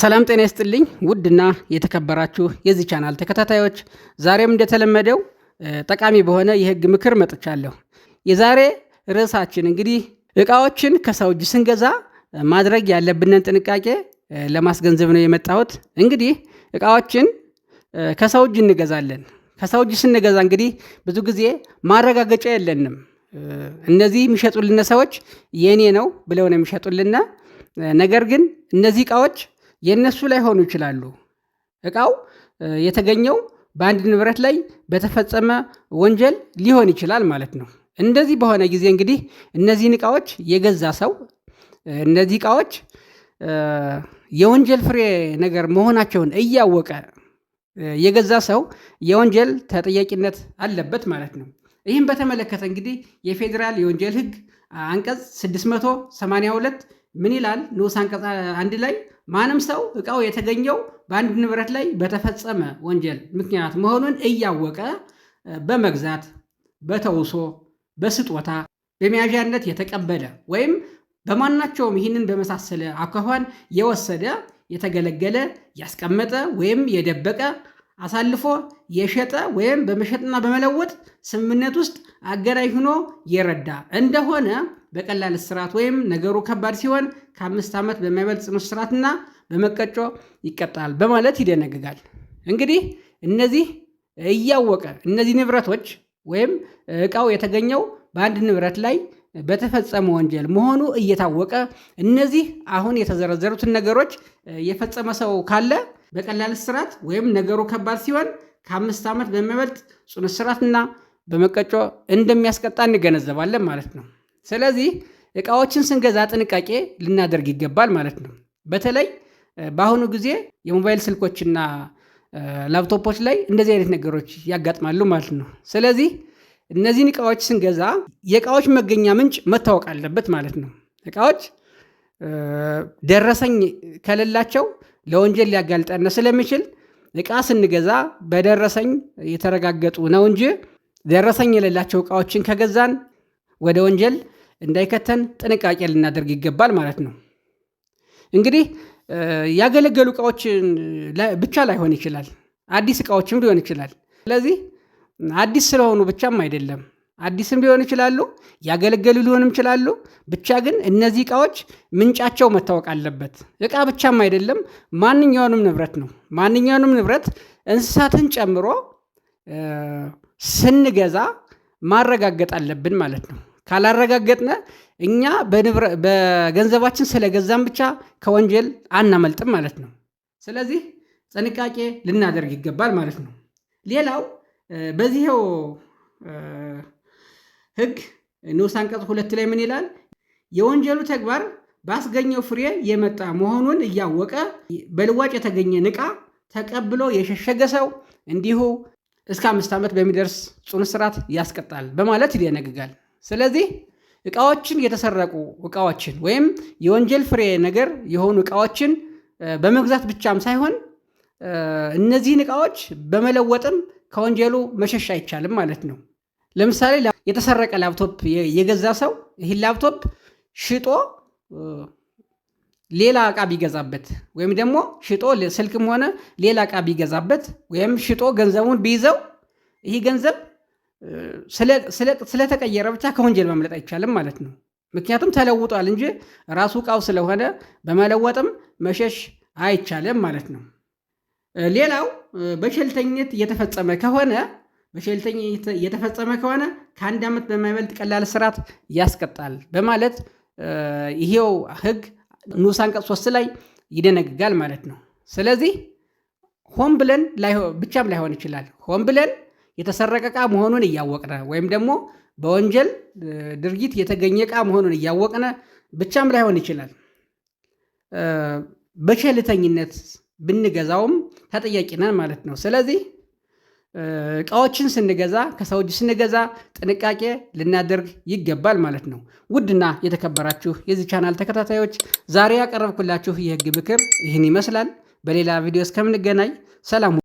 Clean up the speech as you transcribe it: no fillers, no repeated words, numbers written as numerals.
ሰላም ጤና ይስጥልኝ ውድና የተከበራችሁ የዚህ ቻናል ተከታታዮች፣ ዛሬም እንደተለመደው ጠቃሚ በሆነ የህግ ምክር መጥቻለሁ። የዛሬ ርዕሳችን እንግዲህ እቃዎችን ከሰው እጅ ስንገዛ ማድረግ ያለብንን ጥንቃቄ ለማስገንዘብ ነው የመጣሁት። እንግዲህ እቃዎችን ከሰው እጅ እንገዛለን። ከሰው እጅ ስንገዛ እንግዲህ ብዙ ጊዜ ማረጋገጫ የለንም። እነዚህ የሚሸጡልን ሰዎች የኔ ነው ብለው ነው የሚሸጡልን። ነገር ግን እነዚህ እቃዎች የነሱ ላይ ሆኑ ይችላሉ። እቃው የተገኘው በአንድ ንብረት ላይ በተፈጸመ ወንጀል ሊሆን ይችላል ማለት ነው። እንደዚህ በሆነ ጊዜ እንግዲህ እነዚህን እቃዎች የገዛ ሰው እነዚህ እቃዎች የወንጀል ፍሬ ነገር መሆናቸውን እያወቀ የገዛ ሰው የወንጀል ተጠያቂነት አለበት ማለት ነው። ይህም በተመለከተ እንግዲህ የፌዴራል የወንጀል ህግ አንቀጽ 682 ምን ይላል? ንዑስ አንቀጽ 1 ላይ ማንም ሰው እቃው የተገኘው በአንድ ንብረት ላይ በተፈጸመ ወንጀል ምክንያት መሆኑን እያወቀ በመግዛት፣ በተውሶ፣ በስጦታ፣ በመያዣነት የተቀበለ ወይም በማናቸውም ይህንን በመሳሰለ አኳኋን የወሰደ፣ የተገለገለ፣ ያስቀመጠ ወይም የደበቀ፣ አሳልፎ የሸጠ ወይም በመሸጥና በመለወጥ ስምምነት ውስጥ አገናኝ ሆኖ የረዳ እንደሆነ በቀላል እስራት ወይም ነገሩ ከባድ ሲሆን ከ5 ዓመት በማይበልጥ ጽኑ እስራትና በመቀጮ ይቀጣል በማለት ይደነግጋል። እንግዲህ እነዚህ እያወቀ እነዚህ ንብረቶች ወይም እቃው የተገኘው በአንድ ንብረት ላይ በተፈጸመ ወንጀል መሆኑ እየታወቀ እነዚህ አሁን የተዘረዘሩትን ነገሮች የፈጸመ ሰው ካለ በቀላል እስራት ወይም ነገሩ ከባድ ሲሆን ከ5 ዓመት በማይበልጥ ጽኑ እስራትና በመቀጮ እንደሚያስቀጣ እንገነዘባለን ማለት ነው። ስለዚህ እቃዎችን ስንገዛ ጥንቃቄ ልናደርግ ይገባል ማለት ነው። በተለይ በአሁኑ ጊዜ የሞባይል ስልኮችና ላፕቶፖች ላይ እንደዚህ አይነት ነገሮች ያጋጥማሉ ማለት ነው። ስለዚህ እነዚህን እቃዎች ስንገዛ የእቃዎች መገኛ ምንጭ መታወቅ አለበት ማለት ነው። እቃዎች ደረሰኝ ከሌላቸው ለወንጀል ሊያጋልጠን ስለሚችል እቃ ስንገዛ በደረሰኝ የተረጋገጡ ነው እንጂ ደረሰኝ የሌላቸው እቃዎችን ከገዛን ወደ ወንጀል እንዳይከተን ጥንቃቄ ልናደርግ ይገባል ማለት ነው። እንግዲህ ያገለገሉ እቃዎችን ብቻ ላይሆን ይችላል፣ አዲስ እቃዎችም ሊሆን ይችላል። ስለዚህ አዲስ ስለሆኑ ብቻም አይደለም፣ አዲስም ሊሆን ይችላሉ፣ ያገለገሉ ሊሆንም ይችላሉ። ብቻ ግን እነዚህ እቃዎች ምንጫቸው መታወቅ አለበት። እቃ ብቻም አይደለም፣ ማንኛውንም ንብረት ነው። ማንኛውንም ንብረት እንስሳትን ጨምሮ ስንገዛ ማረጋገጥ አለብን ማለት ነው። ካላረጋገጥነ እኛ በገንዘባችን ስለገዛም ብቻ ከወንጀል አናመልጥም ማለት ነው። ስለዚህ ጥንቃቄ ልናደርግ ይገባል ማለት ነው። ሌላው በዚህው ህግ ንዑስ አንቀጽ 2 ላይ ምን ይላል? የወንጀሉ ተግባር ባስገኘው ፍሬ የመጣ መሆኑን እያወቀ በልዋጭ የተገኘን ዕቃ ተቀብሎ የሸሸገ ሰው እንዲሁ እስከ 5 ዓመት በሚደርስ ጽኑ እስራት ያስቀጣል በማለት ይደነግጋል። ስለዚህ እቃዎችን የተሰረቁ እቃዎችን ወይም የወንጀል ፍሬ ነገር የሆኑ እቃዎችን በመግዛት ብቻም ሳይሆን እነዚህን እቃዎች በመለወጥም ከወንጀሉ መሸሽ አይቻልም ማለት ነው። ለምሳሌ የተሰረቀ ላፕቶፕ የገዛ ሰው ይህን ላፕቶፕ ሽጦ ሌላ ዕቃ ቢገዛበት ወይም ደግሞ ሽጦ ስልክም ሆነ ሌላ ዕቃ ቢገዛበት ወይም ሽጦ ገንዘቡን ቢይዘው ይህ ገንዘብ ስለተቀየረ ብቻ ከወንጀል ማምለጥ አይቻልም ማለት ነው። ምክንያቱም ተለውጧል እንጂ ራሱ ዕቃው ስለሆነ በመለወጥም መሸሽ አይቻልም ማለት ነው። ሌላው በቸልተኝነት የተፈጸመ ከሆነ ከ1 ዓመት በማይበልጥ ቀላል እስራት ያስቀጣል በማለት ይሄው ህግ ንዑስ አንቀጽ 3 ላይ ይደነግጋል ማለት ነው። ስለዚህ ሆን ብለን ብቻም ላይሆን ይችላል። ሆን ብለን የተሰረቀ ዕቃ መሆኑን እያወቅነ ወይም ደግሞ በወንጀል ድርጊት የተገኘ ዕቃ መሆኑን እያወቅነ ብቻም ላይሆን ይችላል። በቸልተኝነት ብንገዛውም ተጠያቂ ነን ማለት ነው። ስለዚህ እቃዎችን ስንገዛ ከሰው እጅ ስንገዛ ጥንቃቄ ልናደርግ ይገባል ማለት ነው። ውድና የተከበራችሁ የዚህ ቻናል ተከታታዮች ዛሬ ያቀረብኩላችሁ የህግ ምክር ይህን ይመስላል። በሌላ ቪዲዮ እስከምንገናኝ ሰላም